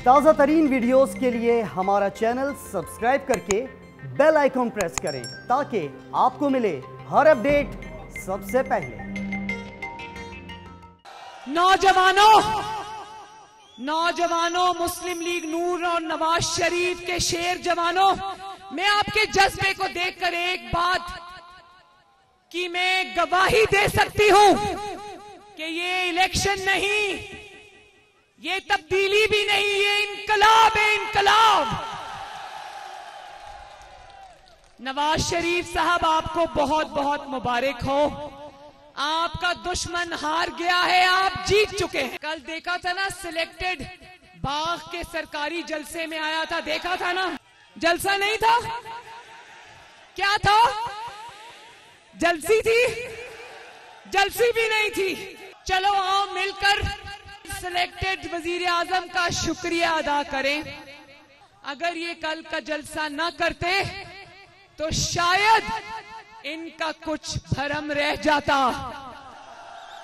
ताज़ा तरीन वीडियोस के लिए हमारा चैनल सब्सक्राइब करके बेल आइकॉन प्रेस करें ताकि आपको मिले हर अपडेट सबसे पहले। नौजवानों, मुस्लिम लीग नूर और नवाज शरीफ के शेर जवानों, मैं आपके जज्बे को देखकर एक बात की मैं गवाही दे सकती हूं कि ये इलेक्शन नहीं, ये तब्दीली भी नहीं, ये इनकलाब है, इनकलाब। नवाज शरीफ साहब, आपको बहुत बहुत मुबारक हो। आपका दुश्मन हार गया है, आप जीत चुके हैं। कल देखा था ना, सिलेक्टेड बाग के सरकारी जलसे में आया था, देखा था ना? जलसा नहीं था, क्या था? जलसी थी? जलसी भी नहीं थी। चलो आओ मिलकर सिलेक्टेड वजीर आजम का शुक्रिया अदा करें। अगर ये कल का जलसा ना करते तो शायद इनका कुछ भरम रह जाता।